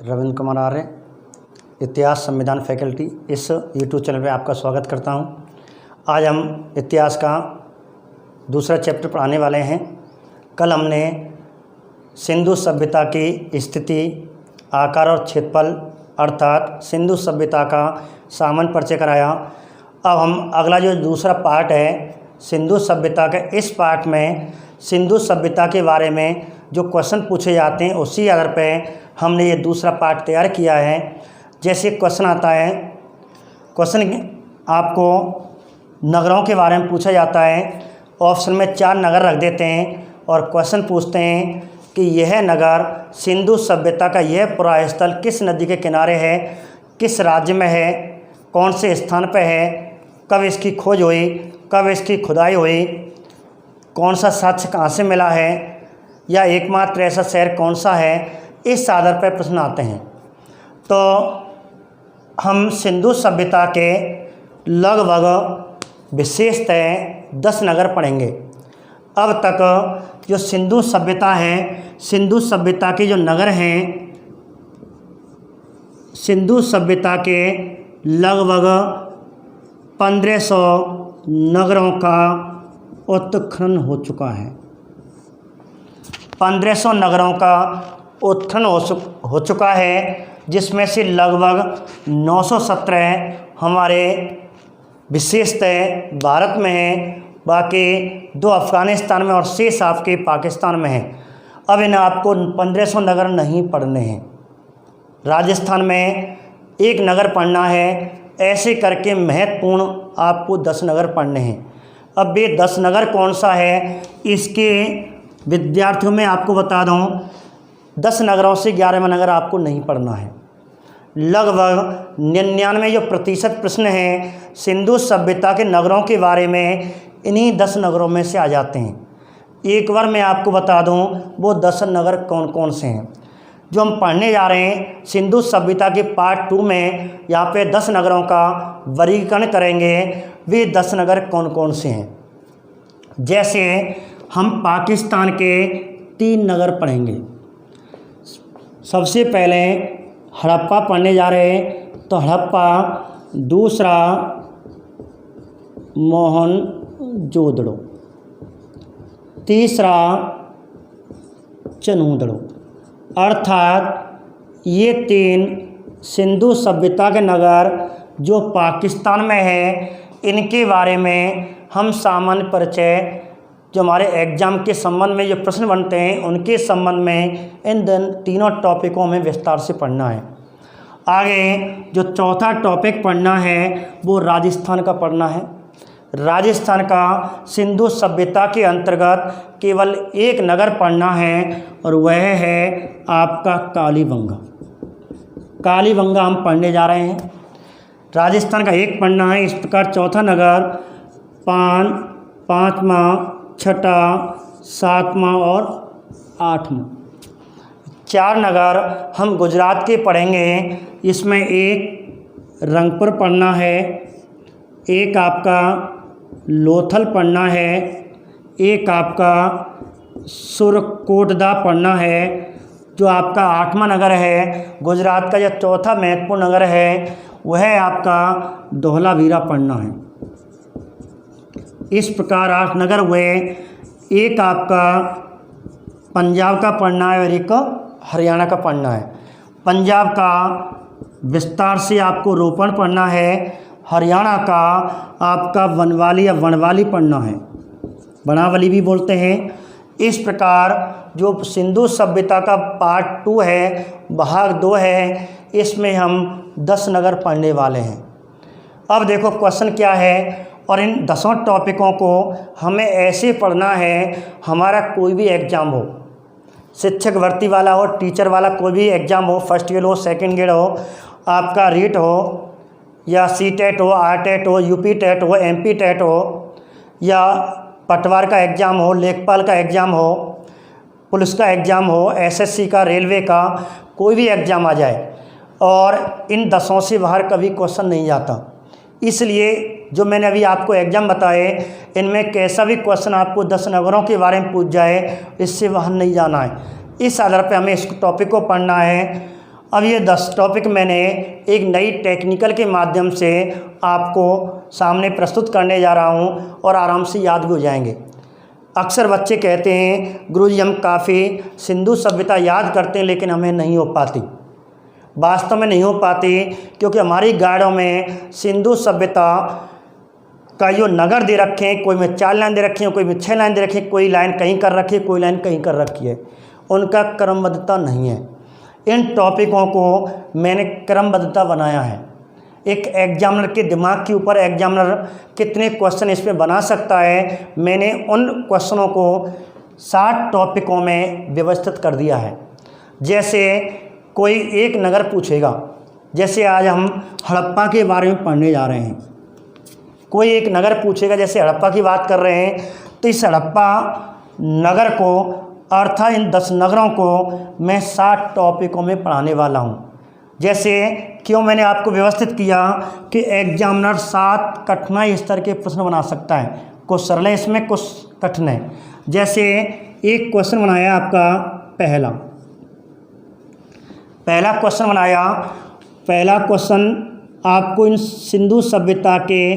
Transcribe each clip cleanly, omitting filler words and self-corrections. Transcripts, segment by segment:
रविंद्र कुमार आर्य, इतिहास संविधान फैकल्टी। इस यूट्यूब चैनल पे आपका स्वागत करता हूं। आज हम इतिहास का दूसरा चैप्टर पढ़ाने वाले हैं। कल हमने सिंधु सभ्यता की स्थिति, आकार और क्षेत्रफल अर्थात सिंधु सभ्यता का सामान्य परिचय कराया। अब हम अगला जो दूसरा पार्ट है सिंधु सभ्यता के, इस पार्ट में सिंधु सभ्यता के बारे में जो क्वेश्चन पूछे जाते हैं उसी आधार पे हमने ये दूसरा पार्ट तैयार किया है। जैसे क्वेश्चन आता है, क्वेश्चन आपको नगरों के बारे में पूछा जाता है। ऑप्शन में 4 नगर रख देते हैं और क्वेश्चन पूछते हैं कि यह नगर सिंधु सभ्यता का यह पुरा स्थल किस नदी के किनारे है, किस राज्य में है, कौन से स्थान पर है, कब इसकी खोज हुई, कब इसकी खुदाई हुई, कौन सा साक्ष्य कहाँ से मिला है, या एकमात्र ऐसा शहर कौन सा है। इस आधार पर प्रश्न आते हैं। तो हम सिंधु सभ्यता के लगभग विशेषतः 10 नगर पढ़ेंगे। अब तक जो सिंधु सभ्यता है, सिंधु सभ्यता के जो नगर हैं, सिंधु सभ्यता के लगभग 1500 नगरों का उत्खनन हो चुका है। 1500 नगरों का उत्खनन हो चुका है, जिसमें से लगभग 917 हमारे विशेषतः भारत में है, बाकी 2 अफ़गानिस्तान में और शेष आपके पाकिस्तान में है। अब इन्हें आपको 1500 नगर नहीं पढ़ने हैं। राजस्थान में 1 नगर पढ़ना है। ऐसे करके महत्वपूर्ण आपको 10 नगर पढ़ने हैं। अब ये 10 नगर कौन सा है, इसके विद्यार्थियों में आपको बता दूं 10 नगरों से 11वां नगर आपको नहीं पढ़ना है। लगभग 99% प्रश्न हैं सिंधु सभ्यता के नगरों के बारे में इन्हीं 10 नगरों में से आ जाते हैं। एक बार मैं आपको बता दूं वो 10 नगर कौन कौन से हैं जो हम पढ़ने जा रहे हैं। सिंधु सभ्यता के पार्ट 2 में यहाँ पे 10 नगरों का वर्गीकरण करेंगे। वे 10 नगर कौन कौन से हैं। जैसे हम पाकिस्तान के 3 नगर पढ़ेंगे। सबसे पहले हड़प्पा पढ़ने जा रहे हैं, तो हड़प्पा, दूसरा मोहनजोदड़ो, तीसरा चनूदड़ो। अर्थात ये 3 सिंधु सभ्यता के नगर जो पाकिस्तान में है, इनके बारे में हम सामान्य परिचय जो हमारे एग्ज़ाम के संबंध में जो प्रश्न बनते हैं उनके संबंध में इन तीनों टॉपिकों में विस्तार से पढ़ना है। आगे जो चौथा टॉपिक पढ़ना है वो राजस्थान का पढ़ना है। राजस्थान का सिंधु सभ्यता के अंतर्गत केवल 1 नगर पढ़ना है और वह है आपका कालीबंगा। कालीबंगा हम पढ़ने जा रहे हैं। राजस्थान का 1 पढ़ना है। इस प्रकार चौथा नगर 5वां, 6वां, 7वां और 8वां 4 नगर हम गुजरात के पढ़ेंगे। इसमें 1 रंगपुर पढ़ना है, 1 आपका लोथल पढ़ना है, 1 आपका सुरकोटदा पढ़ना है जो आपका 8वां नगर है। गुजरात का जो चौथा महत्वपूर्ण नगर है वह आपका धोलावीरा पढ़ना है। इस प्रकार 8 नगर हुए। 1 आपका पंजाब का पढ़ना है और 1 हरियाणा का पढ़ना है। पंजाब का विस्तार से आपको रोपण पढ़ना है। हरियाणा का आपका वनवाली या वनवाली पढ़ना है, बनावली भी बोलते हैं। इस प्रकार जो सिंधु सभ्यता का पार्ट 2 है, भाग 2 है, इसमें हम 10 नगर पढ़ने वाले हैं। अब देखो क्वेश्चन क्या है, और इन 10 टॉपिकों को हमें ऐसे पढ़ना है हमारा कोई भी एग्ज़ाम हो, शिक्षक भर्ती वाला हो, टीचर वाला कोई भी एग्ज़ाम हो, फर्स्ट ग्रेड हो, सेकंड ग्रेड हो, आपका रीट हो या सीटेट हो, आरटेट हो, यूपी टेट हो, एमपी टेट हो, या पटवार का एग्ज़ाम हो, लेखपाल का एग्ज़ाम हो, पुलिस का एग्ज़ाम हो, एसएससी का, रेलवे का, कोई भी एग्ज़ाम आ जाए और इन 10 से बाहर कभी क्वेश्चन नहीं जाता। इसलिए जो मैंने अभी आपको एग्ज़ाम बताए, इनमें कैसा भी क्वेश्चन आपको 10 नगरों के बारे में पूछ जाए, इससे बाहर नहीं जाना है। इस आधार पर हमें इस टॉपिक को पढ़ना है। अब ये 10 टॉपिक मैंने एक नई टेक्निकल के माध्यम से आपको सामने प्रस्तुत करने जा रहा हूँ और आराम से याद भी हो जाएंगे। अक्सर बच्चे कहते हैं गुरुजी हम काफ़ी सिंधु सभ्यता याद करते हैं लेकिन हमें नहीं हो पाती। वास्तव में नहीं हो पाती क्योंकि हमारी गाइडों में सिंधु सभ्यता का जो नगर दे रखे हैं, कोई में 4 लाइन दे रखी है, कोई में 6 लाइन दे रखी है, कोई लाइन कहीं कर रखी है, कोई लाइन कहीं कर रखी है, उनका क्रमबद्धता नहीं है। इन टॉपिकों को मैंने क्रमबद्धता बनाया है। एक एग्जामिनर के दिमाग के ऊपर एग्जामिनर कितने क्वेश्चन इस पर बना सकता है, मैंने उन क्वेश्चनों को 60 टॉपिकों में व्यवस्थित कर दिया है। जैसे कोई एक नगर पूछेगा, जैसे आज हम हड़प्पा के बारे में पढ़ने जा रहे हैं, कोई एक नगर पूछेगा, जैसे हड़प्पा की बात कर रहे हैं तो इस हड़प्पा नगर को अर्थात इन 10 नगरों को मैं 60 टॉपिकों में पढ़ाने वाला हूँ। जैसे क्यों मैंने आपको व्यवस्थित किया कि एग्जामिनर 7 कठिनाई स्तर के प्रश्न बना सकता है, कुछ सरल है इसमें, कुछ कठिन है। जैसे एक क्वेश्चन बनाया आपका पहला क्वेश्चन बनाया, पहला क्वेश्चन आपको इन सिंधु सभ्यता के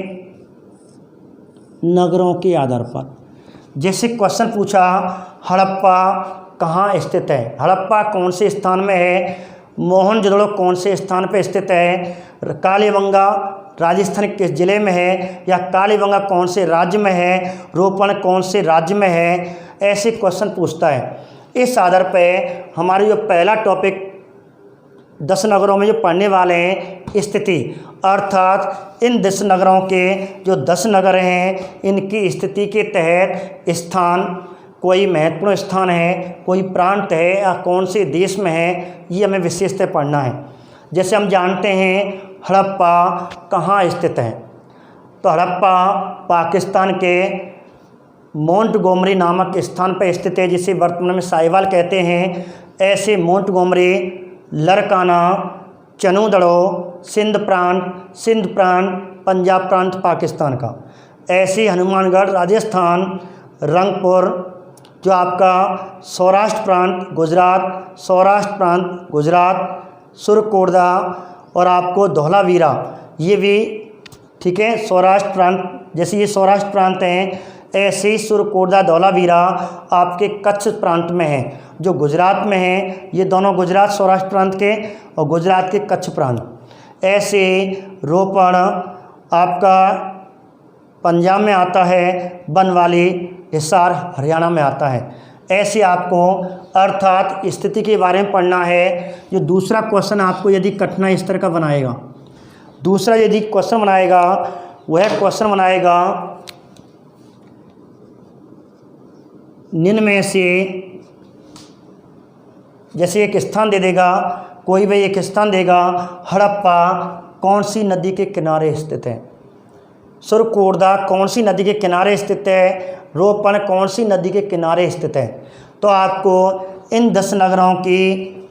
नगरों के आधार पर, जैसे क्वेश्चन पूछा हड़प्पा कहाँ स्थित है, हड़प्पा कौन से स्थान में है, मोहनजोदड़ो कौन से स्थान पर स्थित है, कालीबंगा राजस्थान किस जिले में है, या कालीबंगा कौन से राज्य में है, रोपण कौन से राज्य में है, ऐसे क्वेश्चन पूछता है। इस आधार पर हमारी जो पहला टॉपिक 10 नगरों में जो पढ़ने वाले हैं स्थिति, अर्थात इन 10 नगरों के जो 10 नगर हैं इनकी स्थिति के तहत स्थान, कोई महत्वपूर्ण स्थान है, कोई प्रांत है या कौन से देश में है, ये हमें विशेषतः पढ़ना है। जैसे हम जानते हैं हड़प्पा कहाँ स्थित है, तो हड़प्पा पाकिस्तान के मोंटगोमरी नामक स्थान पर स्थित है, जिसे वर्तमान में साहिवाल कहते हैं। ऐसे मोंटगोमरी, लरकाना, चनूदड़ो सिंध प्रांत पंजाब प्रांत पाकिस्तान का, ऐसे हनुमानगढ़ राजस्थान, रंगपुर जो आपका सौराष्ट्र प्रांत गुजरात, सुरकोटदा और आपको धौलावीरा ये भी ठीक है सौराष्ट्र प्रांत। जैसे ये सौराष्ट्र प्रांत हैं, ऐसे ही सुरकोटदा धौलावीरा आपके कच्छ प्रांत में है, जो गुजरात में है। ये दोनों गुजरात सौराष्ट्र प्रांत के और गुजरात के कच्छ प्रांत। ऐसे रोपण आपका पंजाब में आता है, बनवाली हिसार हरियाणा में आता है। ऐसे आपको अर्थात स्थिति के बारे में पढ़ना है। जो दूसरा क्वेश्चन आपको यदि कठिनाई स्तर का बनाएगा, दूसरा यदि क्वेश्चन बनाएगा, वह क्वेश्चन बनाएगा निम्न में से, जैसे एक स्थान दे देगा, कोई भी एक स्थान देगा, हड़प्पा कौन सी नदी के किनारे स्थित है, सुरकोटदा कौन सी नदी के किनारे स्थित है, रोपण कौन सी नदी के किनारे स्थित है। तो आपको इन 10 नगरों की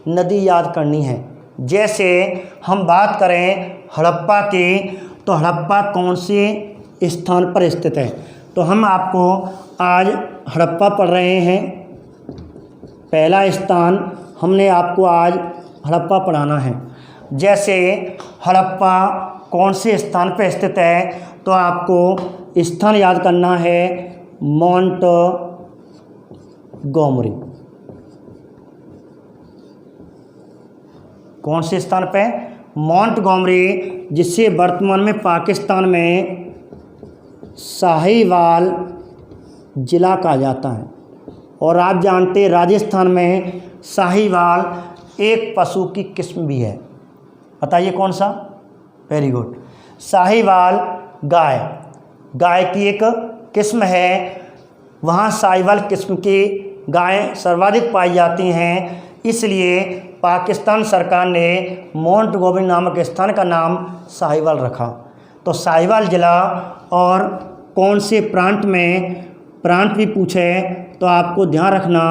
नदी याद करनी है। जैसे हम बात करें हड़प्पा की, तो हड़प्पा कौन से स्थान पर स्थित है, तो हम आपको आज हड़प्पा पढ़ रहे हैं। पहला स्थान हमने आपको आज हड़प्पा पढ़ाना है। जैसे हड़प्पा कौन से स्थान पर स्थित है, तो आपको स्थान याद करना है मोंटगोमरी। कौन से स्थान पे? मोंटगोमरी, जिसे वर्तमान में पाकिस्तान में साहिवाल जिला कहा जाता है। और आप जानते हैं राजस्थान में साहिवाल एक पशु की किस्म भी है। बताइए कौन सा? वेरी गुड, साहिवाल गाय की एक किस्म है। वहाँ साहिवाल किस्म की गायें सर्वाधिक पाई जाती हैं, इसलिए पाकिस्तान सरकार ने मोंटगोमरी नामक स्थान का नाम साहिवाल रखा। तो साहिवाल जिला और कौन से प्रांत में, प्रांत भी पूछे तो आपको ध्यान रखना,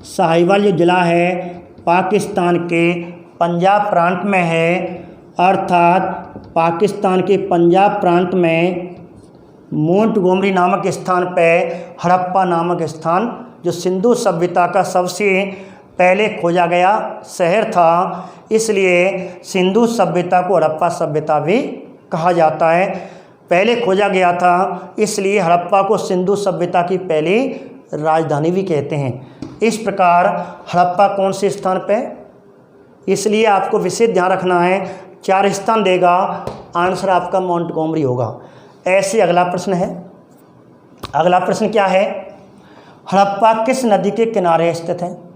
साहिवाल जो जिला है पाकिस्तान के पंजाब प्रांत में है, अर्थात पाकिस्तान के पंजाब प्रांत में मोंटगोमरी नामक स्थान पर हड़प्पा नामक स्थान, जो सिंधु सभ्यता का सबसे पहले खोजा गया शहर था, इसलिए सिंधु सभ्यता को हड़प्पा सभ्यता भी कहा जाता है। पहले खोजा गया था इसलिए हड़प्पा को सिंधु सभ्यता की पहली राजधानी भी कहते हैं। इस प्रकार हड़प्पा कौन से स्थान पे, इसलिए आपको विशेष ध्यान रखना है, 4 स्थान देगा, आंसर आपका मोंटगोमरी होगा। ऐसे अगला प्रश्न है। अगला प्रश्न क्या है, हड़प्पा किस नदी के किनारे स्थित है?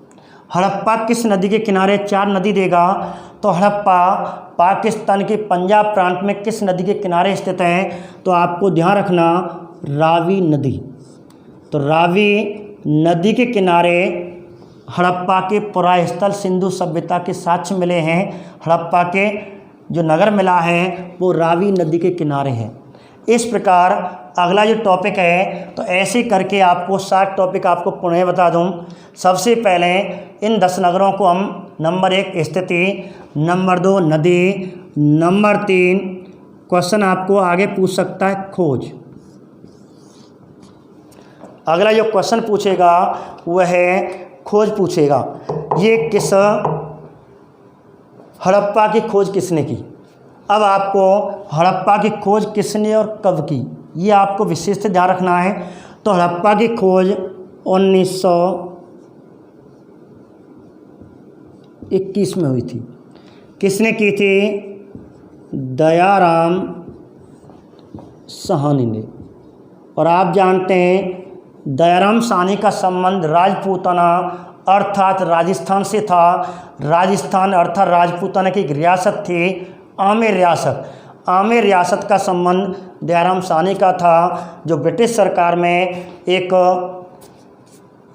हड़प्पा किस नदी के किनारे, 4 नदी देगा, तो हड़प्पा पाकिस्तान के पंजाब प्रांत में किस नदी के किनारे स्थित है? तो आपको ध्यान रखना रावी नदी। तो रावी नदी के किनारे हड़प्पा के पुरास्थल सिंधु सभ्यता के साक्ष्य मिले हैं। हड़प्पा के जो नगर मिला है वो रावी नदी के किनारे है। इस प्रकार अगला जो टॉपिक है, तो ऐसे करके आपको 7 टॉपिक आपको पुनः बता दूं। सबसे पहले इन 10 नगरों को हम नंबर 1 स्थिति, नंबर 2 नदी, नंबर 3 क्वेश्चन आपको आगे पूछ सकता है खोज। अगला जो क्वेश्चन पूछेगा वह है खोज पूछेगा। ये किस हड़प्पा की खोज किसने की? अब आपको हड़प्पा की खोज किसने और कब की, ये आपको विशेष ध्यान रखना है। तो हड़प्पा की खोज 1921 में हुई थी। किसने की थी? दयाराम साहनी ने। और आप जानते हैं दयाराम साहनी का संबंध राजपूताना अर्थात राजस्थान से था। राजस्थान अर्थात राजपूताना की एक रियासत थी, आमेर रियासत। आमेर रियासत का संबंध दयाराम साहनी का था, जो ब्रिटिश सरकार में एक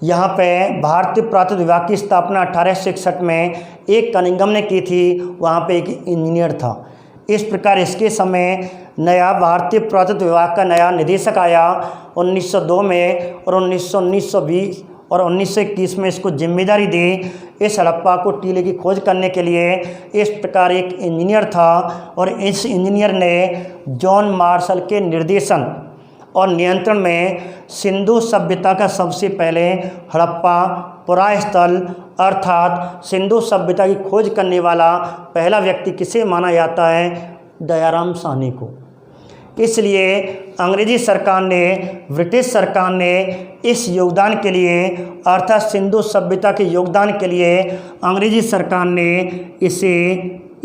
यहाँ पे भारतीय पुरातत्व विभाग की स्थापना 1861 में एक कनिंघम ने की थी। वहाँ पे एक इंजीनियर था। इस प्रकार इसके समय नया भारतीय पुरातत्व विभाग का नया निदेशक आया 1902 में, और 1920 और 1921 में इसको जिम्मेदारी दी इस हड़प्पा को टीले की खोज करने के लिए। इस प्रकार एक इंजीनियर था, और इस इंजीनियर ने जॉन मार्शल के निर्देशन और नियंत्रण में सिंधु सभ्यता का सबसे पहले हड़प्पा पुरास्थल अर्थात सिंधु सभ्यता की खोज करने वाला पहला व्यक्ति किसे माना जाता है? दयाराम साहनी को। इसलिए अंग्रेजी सरकार ने, ब्रिटिश सरकार ने इस योगदान के लिए अर्थात सिंधु सभ्यता के योगदान के लिए अंग्रेजी सरकार ने इसे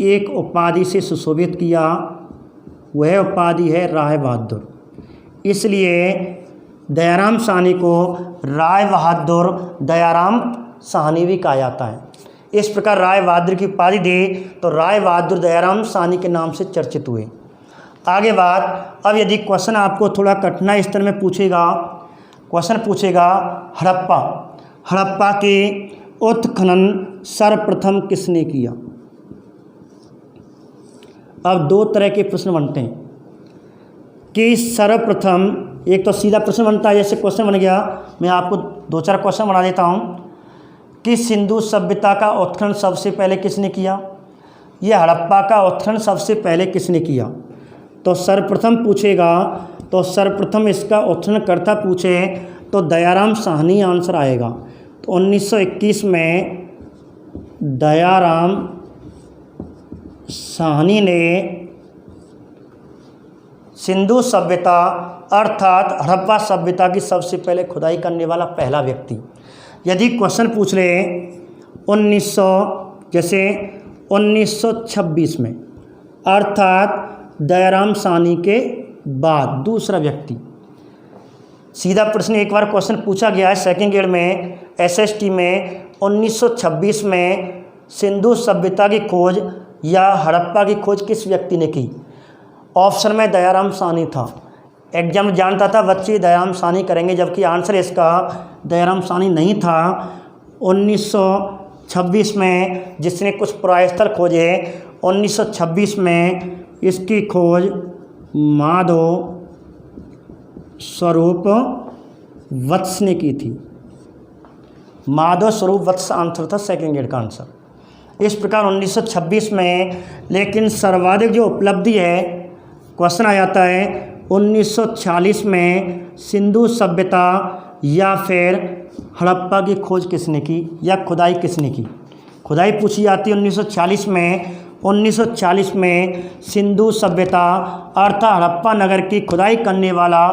एक उपाधि से सुशोभित किया। वह उपाधि है राय बहादुर। इसलिए दयाराम साहनी को राय बहादुर दयाराम साहनी भी कहा जाता है। इस प्रकार राय बहादुर की उपाधि दी, तो राय बहादुर दयाराम साहनी के नाम से चर्चित हुए। आगे बात, अब यदि क्वेश्चन आपको थोड़ा कठिन स्तर में पूछेगा, क्वेश्चन पूछेगा हड़प्पा के उत्खनन सर्वप्रथम किसने किया? अब 2 तरह के प्रश्न बनते हैं कि सर्वप्रथम, एक तो सीधा प्रश्न बनता है, जैसे क्वेश्चन बन गया, मैं आपको 2-4 क्वेश्चन बना देता हूँ कि सिंधु सभ्यता का उत्खनन सबसे पहले किसने किया, यह हड़प्पा का उत्खनन सबसे पहले किसने किया। तो सर्वप्रथम पूछेगा, तो सर्वप्रथम इसका उत्खननकर्ता पूछे तो दयाराम साहनी आंसर आएगा। तो 1921 में दयाराम साहनी ने सिंधु सभ्यता अर्थात हड़प्पा सभ्यता की सबसे पहले खुदाई करने वाला पहला व्यक्ति। यदि क्वेश्चन पूछ ले 1926 में अर्थात दयाराम साहनी के बाद दूसरा व्यक्ति, सीधा प्रश्न एक बार क्वेश्चन पूछा गया है सेकंड ग्रेड में एसएसटी में, 1926 में सिंधु सभ्यता की खोज या हड़प्पा की खोज किस व्यक्ति ने की? ऑप्शन में दयाराम साहनी था। एग्जाम जानता था बच्चे दयाराम साहनी करेंगे, जबकि आंसर इसका दयाराम साहनी नहीं था। 1926 में जिसने कुछ पुरास्थल खोजे, 1926 में इसकी खोज माधव स्वरूप वत्स ने की थी। माधव स्वरूप वत्स आंसर था सेकंड ग्रेड का आंसर। इस प्रकार 1926 में, लेकिन सर्वाधिक जो उपलब्धि है, क्वेश्चन आ जाता है 1946 में सिंधु सभ्यता या फिर हड़प्पा की खोज किसने की या खुदाई किसने की? खुदाई पूछी जाती है 1940 में। 1940 में सिंधु सभ्यता अर्थात हड़प्पा नगर की खुदाई करने वाला